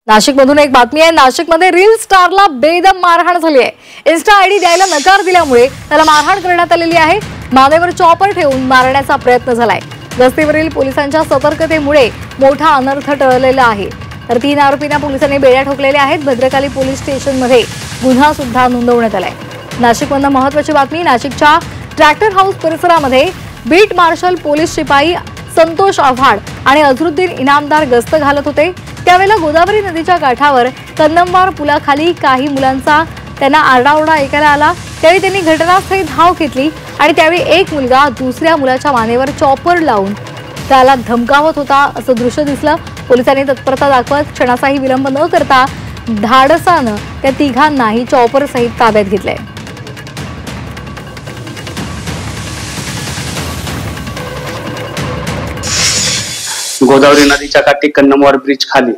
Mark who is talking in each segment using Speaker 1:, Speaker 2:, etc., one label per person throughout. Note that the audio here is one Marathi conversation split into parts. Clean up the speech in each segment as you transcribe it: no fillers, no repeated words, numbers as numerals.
Speaker 1: नाशिकमधून एक बातमी आहे। नाशिकमध्ये रील स्टारला बेदम मारहाण झाली आहे। इन्स्टा आयडी द्यायला नकार दिल्यामुळे त्याला मारहाण करण्यात आलेली आहे। मानेवर चॉपर ठेवून मारण्याचा प्रयत्न झालाय। गस्तीवरील पोलिसांच्या सतर्कतेमुळे मोठा अनर्थ टळलेला आहे। तर 3 आरोपींना पोलिसांनी बेड्या ठोकलेल्या आहेत। भद्रकाली पोलीस स्टेशनमध्ये गुन्हा सुद्धा नोंदवण्यात आलाय। नाशिकमधून महत्त्वाची बातमी। नाशिकच्या ट्रॅक्टर हाऊस परिसरामध्ये बीट मार्शल पोलीस शिपाई संतोष आव्हाड आणि अझरुद्दीन इनामदार गस्त घालत होते। त्यावेळेला गोदावरी नदीच्या काठावर कन्नमवार पुलाखाली काही मुलांचा त्यांना आरडाओरडा ऐकायला आला। त्यावेळी त्यांनी घटनास्थळी धाव घेतली आणि त्यावेळी एक मुलगा दुसऱ्या मुलाच्या मानेवर चॉपर लावून त्याला धमकावत होता असं दृश्य दिसलं। पोलिसांनी तत्परता दाखवत क्षणाचाही विलंब न करता धाडसानं त्या तिघांनाही चॉपर सहित ताब्यात घेतलंय।
Speaker 2: गोदावरी नदीच्या काठी कन्नमवार ब्रिज खाली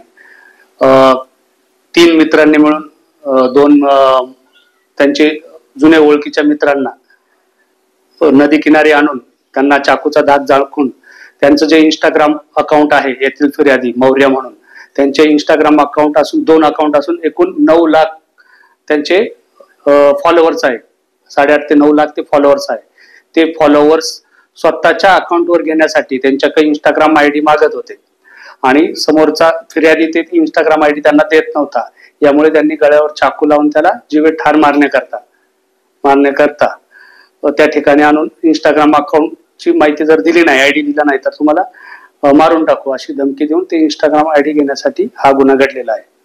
Speaker 2: 3 मित्रांनी मिळून 2 त्यांचे जुने ओळखीच्या मित्रांना नदी किनारी आणून त्यांना चाकूचा दात जाळखून त्यांचं जे इंस्टाग्राम अकाउंट आहे येथील फिर्यादी मौर्य म्हणून त्यांचे इंस्टाग्राम अकाउंट असून 2 अकाउंट असून एकूण 9 लाख त्यांचे फॉलोअर्स आहे। 8.5 ते 9 लाख ते फॉलोअर्स आहे। ते फॉलोअर्स स्वतःच्या अकाउंटवर घेण्यासाठी त्यांच्याकडे इंस्टाग्राम आयडी मागत होते आणि समोरचा फिर्यादी ते इंस्टाग्राम आयडी त्यांना देत नव्हता। यामुळे त्यांनी गळ्यावर चाकू लावून त्याला जीवे ठार मारण्याकरता त्या ठिकाणी आणून इंस्टाग्राम अकाउंटची माहिती जर दिली नाही, आयडी दिला नाही तर तुम्हाला मारून टाकू अशी धमकी देऊन ते इंस्टाग्राम आयडी घेण्यासाठी हा गुन्हा घडलेला आहे।